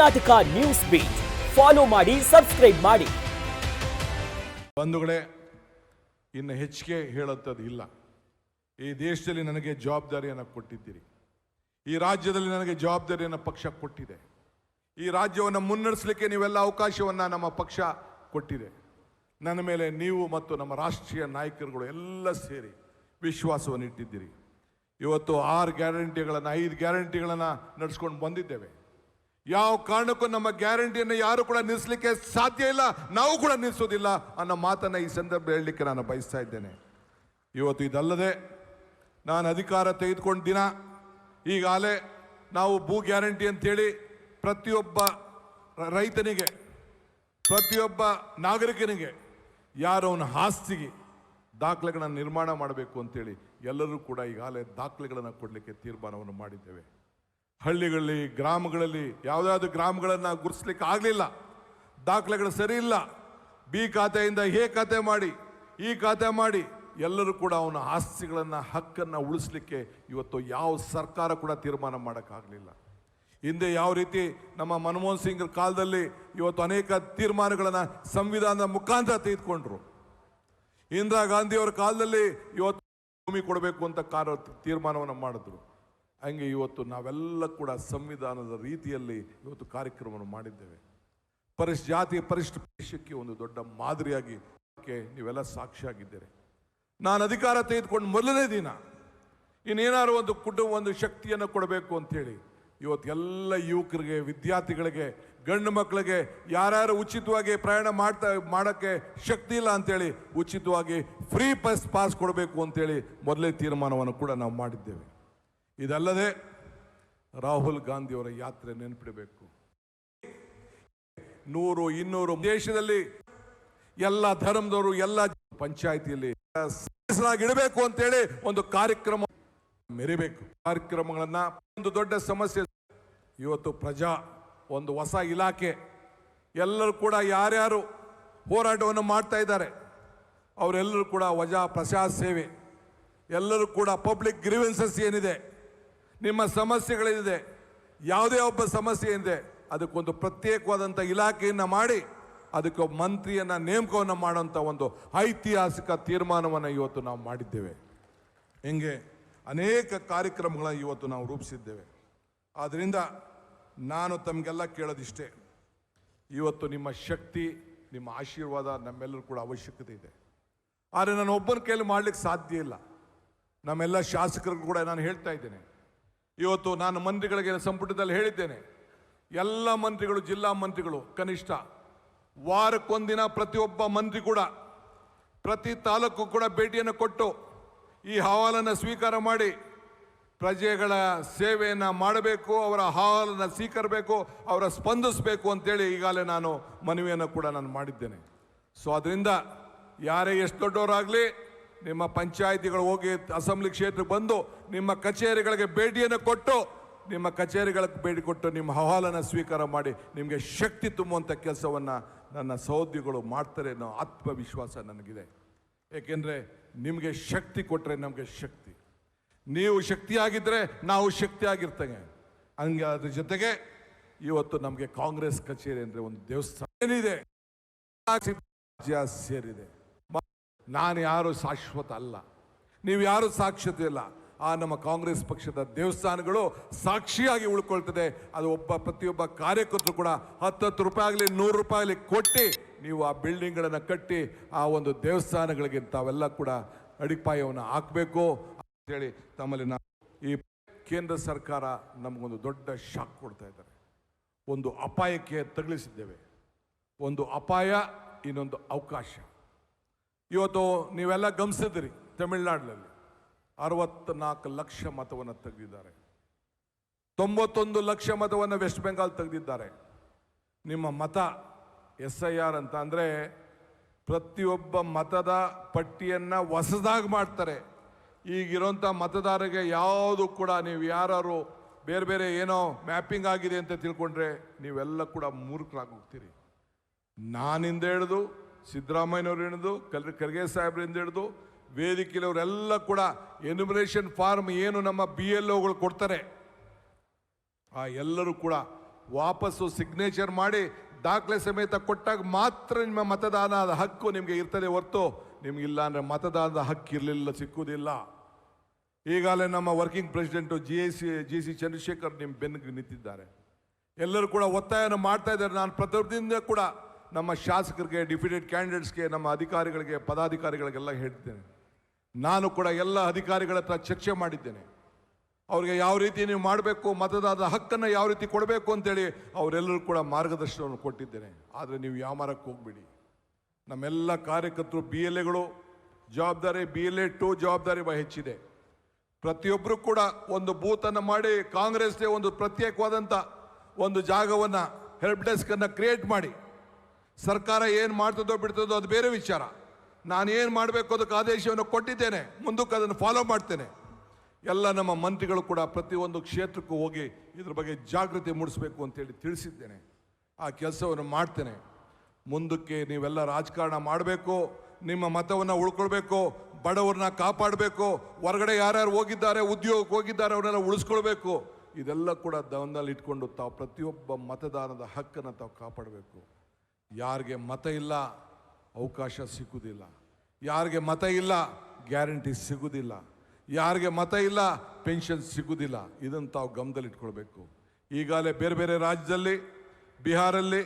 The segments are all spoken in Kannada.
ಕರ್ನಾಟಕ ನ್ಯೂಸ್ ಬೀಟ್ ಫಾಲೋ ಮಾಡಿ, ಸಬ್ಸ್ಕ್ರೈಬ್ ಮಾಡಿ. ಬಂಧುಗಳೇ, ಇನ್ನು ಹೆಚ್ಚಿಗೆ ಹೇಳುತ್ತದೆ ಇಲ್ಲ. ಈ ದೇಶದಲ್ಲಿ ನನಗೆ ಜವಾಬ್ದಾರಿಯನ್ನು ಕೊಟ್ಟಿದ್ದೀರಿ. ಈ ರಾಜ್ಯದಲ್ಲಿ ನನಗೆ ಜವಾಬ್ದಾರಿಯನ್ನು ಪಕ್ಷ ಕೊಟ್ಟಿದೆ. ಈ ರಾಜ್ಯವನ್ನು ಮುನ್ನಡೆಸಲಿಕ್ಕೆ ನೀವೆಲ್ಲ ಅವಕಾಶವನ್ನು ನಮ್ಮ ಪಕ್ಷ ಕೊಟ್ಟಿದೆ. ನನ್ನ ಮೇಲೆ ನೀವು ಮತ್ತು ನಮ್ಮ ರಾಷ್ಟ್ರೀಯ ನಾಯಕರುಗಳು ಎಲ್ಲ ಸೇರಿ ವಿಶ್ವಾಸವನ್ನು ಇಟ್ಟಿದ್ದೀರಿ. ಇವತ್ತು 6 ಗ್ಯಾರಂಟಿಗಳನ್ನು 5 ಗ್ಯಾರಂಟಿಗಳನ್ನು ನಡೆಸ್ಕೊಂಡು ಬಂದಿದ್ದೇವೆ. ಯಾವ ಕಾರಣಕ್ಕೂ ನಮ್ಮ ಗ್ಯಾರಂಟಿಯನ್ನು ಯಾರು ಕೂಡ ನಿಲ್ಲಿಸಲಿಕ್ಕೆ ಸಾಧ್ಯ ಇಲ್ಲ, ನಾವು ಕೂಡ ನಿಲ್ಲಿಸೋದಿಲ್ಲ ಅನ್ನೋ ಮಾತನ್ನು ಈ ಸಂದರ್ಭ ಹೇಳಲಿಕ್ಕೆ ನಾನು ಬಯಸ್ತಾ ಇದ್ದೇನೆ. ಇವತ್ತು ಇದಲ್ಲದೆ ನಾನು ಅಧಿಕಾರ ತೆಗೆದುಕೊಂಡ ದಿನ ಈಗಾಗಲೇ ನಾವು ಭೂ ಗ್ಯಾರಂಟಿ ಅಂತೇಳಿ ಪ್ರತಿಯೊಬ್ಬ ರೈತನಿಗೆ, ಪ್ರತಿಯೊಬ್ಬ ನಾಗರಿಕನಿಗೆ, ಯಾರು ಅವನ ಆಸ್ತಿಗೆ ದಾಖಲೆಗಳನ್ನು ನಿರ್ಮಾಣ ಮಾಡಬೇಕು ಅಂತೇಳಿ ಎಲ್ಲರೂ ಕೂಡ ಈಗಾಗಲೇ ದಾಖಲೆಗಳನ್ನು ಕೊಡಲಿಕ್ಕೆ ತೀರ್ಮಾನವನ್ನು ಮಾಡಿದ್ದೇವೆ. ಹಳ್ಳಿಗಳಲ್ಲಿ, ಗ್ರಾಮಗಳಲ್ಲಿ ಯಾವುದಾದ್ರು ಗ್ರಾಮಗಳನ್ನು ಗುರುತಿಸ್ಲಿಕ್ಕೆ ಆಗಲಿಲ್ಲ, ದಾಖಲೆಗಳು ಸರಿ ಇಲ್ಲ, ಬಿ ಖಾತೆಯಿಂದ ಎ ಖಾತೆ ಮಾಡಿ, ಈ ಖಾತೆ ಮಾಡಿ, ಎಲ್ಲರೂ ಕೂಡ ಅವನ ಆಸ್ತಿಗಳನ್ನು ಹಕ್ಕನ್ನು ಉಳಿಸ್ಲಿಕ್ಕೆ ಇವತ್ತು ಯಾವ ಸರ್ಕಾರ ಕೂಡ ತೀರ್ಮಾನ ಮಾಡೋಕ್ಕಾಗಲಿಲ್ಲ. ಹಿಂದೆ ಯಾವ ರೀತಿ ನಮ್ಮ ಮನಮೋಹನ್ ಸಿಂಗ್ ಕಾಲದಲ್ಲಿ ಇವತ್ತು ಅನೇಕ ತೀರ್ಮಾನಗಳನ್ನು ಸಂವಿಧಾನದ ಮುಖಾಂತರ ತೆಗೆದುಕೊಂಡ್ರು. ಇಂದಿರಾ ಗಾಂಧಿಯವರ ಕಾಲದಲ್ಲಿ ಇವತ್ತು ಭೂಮಿ ಕೊಡಬೇಕು ಅಂತ ತೀರ್ಮಾನವನ್ನು ಮಾಡಿದ್ರು. ಹಂಗೆ ಇವತ್ತು ನಾವೆಲ್ಲ ಕೂಡ ಸಂವಿಧಾನದ ರೀತಿಯಲ್ಲಿ ಇವತ್ತು ಕಾರ್ಯಕ್ರಮವನ್ನು ಮಾಡಿದ್ದೇವೆ. ಜಾತಿ ಪರಿಶಿಷ್ಟ ದೇಶಕ್ಕೆ ಒಂದು ದೊಡ್ಡ ಮಾದರಿಯಾಗಿ ನೀವೆಲ್ಲ ಸಾಕ್ಷಿಯಾಗಿದ್ದೀರಿ. ನಾನು ಅಧಿಕಾರ ತೆಗೆದುಕೊಂಡು ಮೊದಲನೇ ದಿನ ಇನ್ನೇನಾದ್ರು ಒಂದು ಶಕ್ತಿಯನ್ನು ಕೊಡಬೇಕು ಅಂತೇಳಿ ಇವತ್ತು ಎಲ್ಲ ಯುವಕರಿಗೆ, ವಿದ್ಯಾರ್ಥಿಗಳಿಗೆ, ಗಂಡು ಮಕ್ಕಳಿಗೆ ಯಾರ್ಯಾರು ಉಚಿತವಾಗಿ ಪ್ರಯಾಣ ಮಾಡೋಕ್ಕೆ ಶಕ್ತಿ ಇಲ್ಲ ಅಂತೇಳಿ ಉಚಿತವಾಗಿ ಫ್ರೀ ಪಾಸ್ ಕೊಡಬೇಕು ಅಂತೇಳಿ ಮೊದಲೇ ತೀರ್ಮಾನವನ್ನು ಕೂಡ ನಾವು ಮಾಡಿದ್ದೇವೆ. ಇದಲ್ಲದೆ ರಾಹುಲ್ ಗಾಂಧಿಯವರ ಯಾತ್ರೆ ನೆನಪಿಡಬೇಕು. 100, 200 ದೇಶದಲ್ಲಿ ಎಲ್ಲ ಧರ್ಮದವರು ಎಲ್ಲ ಪಂಚಾಯಿತಿಯಲ್ಲಿ ಇಡಬೇಕು ಅಂತೇಳಿ ಒಂದು ಕಾರ್ಯಕ್ರಮ ಮೆರಿಬೇಕು. ಕಾರ್ಯಕ್ರಮಗಳನ್ನ ಒಂದು ದೊಡ್ಡ ಸಮಸ್ಯೆ ಇವತ್ತು ಒಂದು ಹೊಸ ಇಲಾಖೆ, ಎಲ್ಲರೂ ಕೂಡ ಯಾರ್ಯಾರು ಹೋರಾಟವನ್ನು ಮಾಡ್ತಾ ಇದ್ದಾರೆ ಅವರೆಲ್ಲರೂ ಕೂಡ ಪ್ರಜಾ ಸೇವೆ, ಎಲ್ಲರೂ ಕೂಡ ಪಬ್ಲಿಕ್ ಗ್ರೀವೆನ್ಸಸ್ ಏನಿದೆ, ನಿಮ್ಮ ಸಮಸ್ಯೆಗಳಿದೆ, ಯಾವುದೇ ಒಬ್ಬ ಸಮಸ್ಯೆ ಏನಿದೆ ಅದಕ್ಕೊಂದು ಪ್ರತ್ಯೇಕವಾದಂಥ ಇಲಾಖೆಯನ್ನು ಮಾಡಿ ಅದಕ್ಕೆ ಮಂತ್ರಿಯನ್ನು ನೇಮಕವನ್ನು ಮಾಡುವಂಥ ಒಂದು ಐತಿಹಾಸಿಕ ತೀರ್ಮಾನವನ್ನು ಇವತ್ತು ನಾವು ಮಾಡಿದ್ದೇವೆ. ಹಿಂಗೆ ಅನೇಕ ಕಾರ್ಯಕ್ರಮಗಳನ್ನು ಇವತ್ತು ನಾವು ರೂಪಿಸಿದ್ದೇವೆ. ಆದ್ದರಿಂದ ನಾನು ತಮಗೆಲ್ಲ ಕೇಳೋದಿಷ್ಟೇ, ಇವತ್ತು ನಿಮ್ಮ ಶಕ್ತಿ, ನಿಮ್ಮ ಆಶೀರ್ವಾದ ನಮ್ಮೆಲ್ಲರೂ ಕೂಡ ಅವಶ್ಯಕತೆ ಇದೆ. ಆದರೆ ನಾನು ಒಬ್ಬನ ಕೈಯಲ್ಲಿ ಮಾಡಲಿಕ್ಕೆ ಸಾಧ್ಯ ಇಲ್ಲ. ನಮ್ಮೆಲ್ಲ ಶಾಸಕರಿಗೂ ಕೂಡ ನಾನು ಹೇಳ್ತಾ ಇದ್ದೇನೆ. ಇವತ್ತು ನಾನು ಮಂತ್ರಿಗಳಿಗೆ ಸಂಪುಟದಲ್ಲಿ ಹೇಳಿದ್ದೇನೆ, ಎಲ್ಲ ಮಂತ್ರಿಗಳು, ಜಿಲ್ಲಾ ಮಂತ್ರಿಗಳು ಕನಿಷ್ಠ ವಾರಕ್ಕೊಂದಿನ ಪ್ರತಿಯೊಬ್ಬ ಮಂತ್ರಿ ಕೂಡ ಪ್ರತಿ ತಾಲೂಕು ಕೂಡ ಭೇಟಿಯನ್ನು ಕೊಟ್ಟು ಈ ಅಹವಾಲನ್ನು ಸ್ವೀಕಾರ ಮಾಡಿ ಪ್ರಜೆಗಳ ಸೇವೆಯನ್ನು ಮಾಡಬೇಕು, ಅವರ ಅಹವಾಲನ್ನು ಸ್ವೀಕರಿಸಬೇಕು, ಅವರ ಸ್ಪಂದಿಸಬೇಕು ಅಂತೇಳಿ ಈಗಾಗಲೇ ನಾನು ಮನವಿಯನ್ನು ಕೂಡ ನಾನು ಮಾಡಿದ್ದೇನೆ. ಸೊ ಅದರಿಂದ ಯಾರೇ ಎಷ್ಟು ದೊಡ್ಡವರಾಗಲಿ ನಿಮ್ಮ ಪಂಚಾಯಿತಿಗಳು ಹೋಗಿ ಅಸೆಂಬ್ಲಿ ಕ್ಷೇತ್ರಕ್ಕೆ ಬಂದು ನಿಮ್ಮ ಕಚೇರಿಗಳಿಗೆ ಭೇಟಿಯನ್ನು ಕೊಟ್ಟು, ನಿಮ್ಮ ಕಚೇರಿಗಳಿಗೆ ಭೇಟಿ ಕೊಟ್ಟು ನಿಮ್ಮ ಅಹವಾಲನ್ನು ಸ್ವೀಕಾರ ಮಾಡಿ ನಿಮಗೆ ಶಕ್ತಿ ತುಂಬುವಂಥ ಕೆಲಸವನ್ನು ನನ್ನ ಸಹೋದ್ಯೋಗಿಗಳು ಮಾಡ್ತಾರೆ ಅನ್ನೋ ಆತ್ಮವಿಶ್ವಾಸ ನನಗಿದೆ. ಏಕೆಂದರೆ ನಿಮಗೆ ಶಕ್ತಿ ಕೊಟ್ಟರೆ ನಮಗೆ ಶಕ್ತಿ, ನೀವು ಶಕ್ತಿಯಾಗಿದ್ದರೆ ನಾವು ಶಕ್ತಿಯಾಗಿರ್ತೇವೆ. ಹಂಗೆ ಅದ್ರ ಜೊತೆಗೆ ಇವತ್ತು ನಮಗೆ ಕಾಂಗ್ರೆಸ್ ಕಚೇರಿ ಅಂದರೆ ಒಂದು ದೇವಸ್ಥಾನ ಏನಿದೆ, ರಾಜ್ಯ ಸೇರಿದೆ. ನಾನು ಯಾರು ಶಾಶ್ವತ ಅಲ್ಲ, ನೀವು ಯಾರು ಶಾಶ್ವತ ಇಲ್ಲ. ಆ ನಮ್ಮ ಕಾಂಗ್ರೆಸ್ ಪಕ್ಷದ ದೇವಸ್ಥಾನಗಳು ಸಾಕ್ಷಿಯಾಗಿ ಉಳ್ಕೊಳ್ತದೆ. ಅದು ಪ್ರತಿಯೊಬ್ಬ ಕಾರ್ಯಕರ್ತರು ಕೂಡ 10 ರೂಪಾಯಿ ಆಗಲಿ 100 ರೂಪಾಯಿ ಆಗಲಿ ಕೊಟ್ಟು ನೀವು ಆ ಬಿಲ್ಡಿಂಗ್ಗಳನ್ನು ಕಟ್ಟಿ ಆ ಒಂದು ದೇವಸ್ಥಾನಗಳಿಗೆ ತಾವೆಲ್ಲ ಕೂಡ ಅಡಿಪಾಯವನ್ನು ಹಾಕಬೇಕು ಅಂತೇಳಿ ತಮ್ಮಲ್ಲಿ ನಾವು ಈ ಕೇಂದ್ರ ಸರ್ಕಾರ ನಮಗೊಂದು ದೊಡ್ಡ ಶಾಕ್ ಕೊಡ್ತಾ ಇದ್ದಾರೆ. ಒಂದು ಅಪಾಯಕ್ಕೆ ತಗುಲಿಸಿದ್ದೇವೆ. ಒಂದು ಅಪಾಯ, ಇನ್ನೊಂದು ಅವಕಾಶ. ಇವತ್ತು ನೀವೆಲ್ಲ ಗಮನಿಸಿದ್ರಿ, ತಮಿಳುನಾಡಿನಲ್ಲಿ 64 ಲಕ್ಷ ಮತವನ್ನು ತೆಗೆದಿದ್ದಾರೆ. 91 ಲಕ್ಷ ಮತವನ್ನು ವೆಸ್ಟ್ ಬೆಂಗಾಲ್ ತೆಗೆದಿದ್ದಾರೆ. ನಿಮ್ಮ ಮತ SIR ಅಂತ ಅಂದರೆ ಪ್ರತಿಯೊಬ್ಬ ಮತದ ಪಟ್ಟಿಯನ್ನು ಹೊಸದಾಗಿ ಮಾಡ್ತಾರೆ. ಈಗಿರೋಂಥ ಮತದಾರರಿಗೆ ಯಾವುದು ಕೂಡ ನೀವು ಯಾರು ಬೇರೆ ಬೇರೆ ಏನೋ ಮ್ಯಾಪಿಂಗ್ ಆಗಿದೆ ಅಂತ ತಿಳ್ಕೊಂಡ್ರೆ ನೀವೆಲ್ಲ ಕೂಡ ಮೂರ್ಖರಾಗಿ ಹೋಗ್ತೀರಿ. ನಾನಿಂದ ಹಿಡಿದು ಸಿದ್ದರಾಮಯ್ಯನವ್ರು ಹಿಡಿದು ಖರ್ಗೆ ಸಾಹೇಬ್ರಿಂದ ಹಿಡಿದು ವೇದಿಕೆಯವರೆಲ್ಲ ಕೂಡ ಎನ್ಯುಮರೇಷನ್ ಫಾರ್ಮ್ ಏನು ನಮ್ಮ BLOಗಳು ಕೊಡ್ತಾರೆ, ಆ ಎಲ್ಲರೂ ಕೂಡ ವಾಪಸ್ಸು ಸಿಗ್ನೇಚರ್ ಮಾಡಿ ದಾಖಲೆ ಸಮೇತ ಕೊಟ್ಟಾಗ ಮಾತ್ರ ನಿಮ್ಮ ಮತದಾನದ ಹಕ್ಕು ನಿಮಗೆ ಇರ್ತದೆ ಹೊರತು ನಿಮಗಿಲ್ಲ ಅಂದರೆ ಮತದಾನದ ಹಕ್ಕು ಇರಲಿಲ್ಲ, ಸಿಕ್ಕುವುದಿಲ್ಲ. ಈಗಾಗಲೇ ನಮ್ಮ working president G C Chandrashekar ನಿಮ್ಮ ಬೆನ್ನಿಗೆ ನಿಂತಿದ್ದಾರೆ. ಎಲ್ಲರೂ ಕೂಡ ಒತ್ತಾಯನ ಮಾಡ್ತಾ ಇದ್ದಾರೆ. ನಾನು ಪ್ರತಿಯೊಬ್ಬರಿಂದ ಕೂಡ ನಮ್ಮ ಶಾಸಕರಿಗೆ, ಡಿಪ್ಯೂಟೆಡ್ ಕ್ಯಾಂಡಿಡೇಟ್ಸ್ಗೆ, ನಮ್ಮ ಅಧಿಕಾರಿಗಳಿಗೆ, ಪದಾಧಿಕಾರಿಗಳಿಗೆಲ್ಲ ಹೇಳ್ತೇನೆ. ನಾನು ಕೂಡ ಎಲ್ಲ ಅಧಿಕಾರಿಗಳ ಹತ್ರ ಚರ್ಚೆ ಮಾಡಿದ್ದೇನೆ. ಅವ್ರಿಗೆ ಯಾವ ರೀತಿ ನೀವು ಮಾಡಬೇಕು, ಮತದಾನದ ಹಕ್ಕನ್ನು ಯಾವ ರೀತಿ ಕೊಡಬೇಕು ಅಂತೇಳಿ ಅವರೆಲ್ಲರೂ ಕೂಡ ಮಾರ್ಗದರ್ಶನವನ್ನು ಕೊಟ್ಟಿದ್ದೇನೆ. ಆದರೆ ನೀವು ಯಾಮಾರಕ್ಕೆ ಹೋಗ್ಬಿಡಿ. ನಮ್ಮೆಲ್ಲ ಕಾರ್ಯಕರ್ತರು BLAಗಳು ಜವಾಬ್ದಾರಿ, BLA 2 ಜವಾಬ್ದಾರಿ ಹೆಚ್ಚಿದೆ. ಪ್ರತಿಯೊಬ್ಬರು ಕೂಡ ಒಂದು ಬೂತನ್ನು ಮಾಡಿ ಕಾಂಗ್ರೆಸ್ಗೆ ಒಂದು ಪ್ರತ್ಯೇಕವಾದಂಥ ಒಂದು ಜಾಗವನ್ನು, ಹೆಲ್ಪ್ ಡೆಸ್ಕನ್ನು ಕ್ರಿಯೇಟ್ ಮಾಡಿ. ಸರ್ಕಾರ ಏನು ಮಾಡ್ತದೋ ಬಿಡ್ತದೋ ಅದು ಬೇರೆ ವಿಚಾರ. ನಾನು ಏನು ಮಾಡಬೇಕು ಅದಕ್ಕೆ ಆದೇಶವನ್ನು ಕೊಟ್ಟಿದ್ದೇನೆ, ಮುಂದಕ್ಕೆ ಅದನ್ನು ಫಾಲೋ ಮಾಡ್ತೇನೆ. ಎಲ್ಲ ನಮ್ಮ ಮಂತ್ರಿಗಳು ಕೂಡ ಪ್ರತಿಯೊಂದು ಕ್ಷೇತ್ರಕ್ಕೂ ಹೋಗಿ ಇದ್ರ ಬಗ್ಗೆ ಜಾಗೃತಿ ಮೂಡಿಸಬೇಕು ಅಂತೇಳಿ ತಿಳಿಸಿದ್ದೇನೆ. ಆ ಕೆಲಸವನ್ನು ಮಾಡ್ತೇನೆ. ಮುಂದಕ್ಕೆ ನೀವೆಲ್ಲ ರಾಜಕಾರಣ ಮಾಡಬೇಕು, ನಿಮ್ಮ ಮತವನ್ನು ಉಳ್ಕೊಳ್ಬೇಕು, ಬಡವ್ರನ್ನ ಕಾಪಾಡಬೇಕು, ಹೊರಗಡೆ ಯಾರ್ಯಾರು ಹೋಗಿದ್ದಾರೆ, ಉದ್ಯೋಗಕ್ಕೆ ಹೋಗಿದ್ದಾರೆ ಅವನ್ನೆಲ್ಲ ಉಳಿಸ್ಕೊಳ್ಬೇಕು. ಇದೆಲ್ಲ ಕೂಡ ಗಮನದಲ್ಲಿ ಇಟ್ಕೊಂಡು ತಾವು ಪ್ರತಿಯೊಬ್ಬ ಮತದಾನದ ಹಕ್ಕನ್ನು ತಾವು ಕಾಪಾಡಬೇಕು. ಯಾರಿಗೆ ಮತ ಇಲ್ಲ ಅವಕಾಶ ಸಿಗುವುದಿಲ್ಲ, ಯಾರಿಗೆ ಮತ ಇಲ್ಲ ಗ್ಯಾರಂಟಿ ಸಿಗುವುದಿಲ್ಲ, ಯಾರಿಗೆ ಮತ ಇಲ್ಲ ಪೆನ್ಷನ್ ಸಿಗುವುದಿಲ್ಲ. ಇದನ್ನು ತಾವು ಗಮನದಲ್ಲಿ ಇಟ್ಕೊಳ್ಬೇಕು. ಈಗಾಗಲೇ ಬೇರೆ ಬೇರೆ ರಾಜ್ಯದಲ್ಲಿ, ಬಿಹಾರಲ್ಲಿ,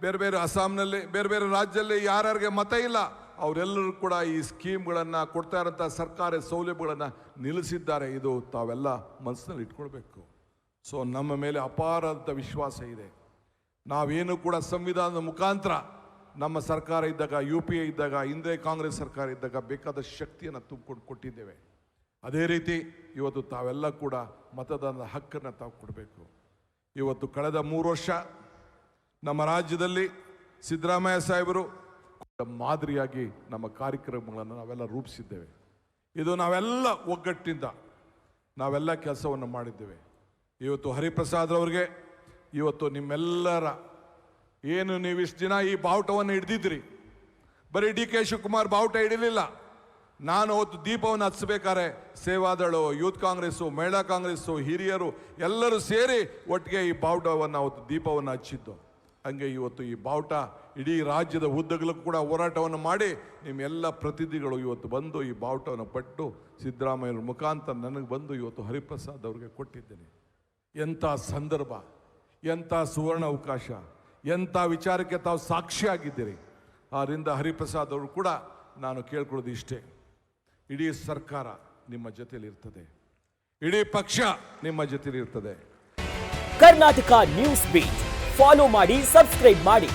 ಬೇರೆ ಬೇರೆ ಅಸ್ಸಾಂನಲ್ಲಿ, ಬೇರೆ ಬೇರೆ ರಾಜ್ಯದಲ್ಲಿ ಯಾರ್ಯಾರಿಗೆ ಮತ ಇಲ್ಲ ಅವರೆಲ್ಲರೂ ಕೂಡ ಈ ಸ್ಕೀಮ್ಗಳನ್ನು ಕೊಡ್ತಾ ಇರೋಂಥ ಸರ್ಕಾರಿ ಸೌಲಭ್ಯಗಳನ್ನು ನಿಲ್ಲಿಸಿದ್ದಾರೆ. ಇದು ತಾವೆಲ್ಲ ಮನಸ್ಸಿನಲ್ಲಿ ಇಟ್ಕೊಳ್ಬೇಕು. ಸೊ ನಮ್ಮ ಮೇಲೆ ಅಪಾರವಾದ ವಿಶ್ವಾಸ ಇದೆ. ನಾವೇನು ಕೂಡ ಸಂವಿಧಾನದ ಮುಖಾಂತರ ನಮ್ಮ ಸರ್ಕಾರ ಇದ್ದಾಗ, UPA ಇದ್ದಾಗ, ಹಿಂದೆ ಕಾಂಗ್ರೆಸ್ ಸರ್ಕಾರ ಇದ್ದಾಗ ಬೇಕಾದ ಶಕ್ತಿಯನ್ನು ತುಂಬಿಕೊಂಡು ಕೊಟ್ಟಿದ್ದೇವೆ. ಅದೇ ರೀತಿ ಇವತ್ತು ತಾವೆಲ್ಲ ಕೂಡ ಮತದಾನದ ಹಕ್ಕನ್ನು ತಾವು ಕೊಡಬೇಕು. ಇವತ್ತು ಕಳೆದ 3 ವರ್ಷ ನಮ್ಮ ರಾಜ್ಯದಲ್ಲಿ ಸಿದ್ದರಾಮಯ್ಯ ಸಾಹೇಬರು ಮಾದರಿಯಾಗಿ ನಮ್ಮ ಕಾರ್ಯಕ್ರಮಗಳನ್ನು ನಾವೆಲ್ಲ ರೂಪಿಸಿದ್ದೇವೆ. ಇದು ನಾವೆಲ್ಲ ಒಗ್ಗಟ್ಟಿನಿಂದ ನಾವೆಲ್ಲ ಕೆಲಸವನ್ನು ಮಾಡಿದ್ದೇವೆ. ಇವತ್ತು ಹರಿಪ್ರಸಾದ್ ಅವರಿಗೆ, ಇವತ್ತು ನಿಮ್ಮೆಲ್ಲರ ಏನು ನೀವು ಇಷ್ಟು ದಿನ ಈ ಬಾವುಟವನ್ನು ಹಿಡ್ದಿದ್ರಿ, ಬರೀ DK ಶಿವಕುಮಾರ್ ಬಾವುಟ ಹಿಡಿಲಿಲ್ಲ. ನಾನು ಅವತ್ತು ದೀಪವನ್ನು ಹಚ್ಚಬೇಕಾದ್ರೆ ಸೇವಾದಳು, ಯೂತ್ ಕಾಂಗ್ರೆಸ್ಸು, ಮಹಿಳಾ ಕಾಂಗ್ರೆಸ್ಸು, ಹಿರಿಯರು ಎಲ್ಲರೂ ಸೇರಿ ಒಟ್ಟಿಗೆ ಈ ಬಾವುಟವನ್ನು ಅವತ್ತು ದೀಪವನ್ನು ಹಚ್ಚಿದ್ದು. ಹಂಗೆ ಇವತ್ತು ಈ ಬಾವುಟ ಇಡೀ ರಾಜ್ಯದ ಉದ್ದಗಲೂ ಕೂಡ ಹೋರಾಟವನ್ನು ಮಾಡಿ ನಿಮ್ಮೆಲ್ಲ ಪ್ರತಿನಿಧಿಗಳು ಇವತ್ತು ಬಂದು ಈ ಬಾವುಟವನ್ನು ಪಟ್ಟು ಸಿದ್ದರಾಮಯ್ಯರ ಮುಖಾಂತರ ನನಗೆ ಬಂದು ಇವತ್ತು ಹರಿಪ್ರಸಾದ್ ಅವ್ರಿಗೆ ಕೊಟ್ಟಿದ್ದೇನೆ. ಎಂಥ ಸಂದರ್ಭ, ಎಂಥ ಸುವರ್ಣ ಅವಕಾಶ, ಎಂಥ ವಿಚಾರಕ್ಕೆ ತಾವು ಸಾಕ್ಷಿಯಾಗಿದ್ದೀರಿ. ಆದ್ದರಿಂದ ಹರಿಪ್ರಸಾದ್ ಅವರು ಕೂಡ ನಾನು ಕೇಳ್ಕೊಳ್ಳೋದು ಇಷ್ಟೇ, ಇಡೀ ಸರ್ಕಾರ ನಿಮ್ಮ ಜೊತೆಯಲ್ಲಿ ಇರ್ತದೆ, ಇಡೀ ಪಕ್ಷ ನಿಮ್ಮ ಜೊತೆಯಲ್ಲಿ ಇರ್ತದೆ. ಕರ್ನಾಟಕ ನ್ಯೂಸ್ ಬೀಟ್ ಫಾಲೋ ಮಾಡಿ, ಸಬ್ಸ್ಕ್ರೈಬ್ ಮಾಡಿ.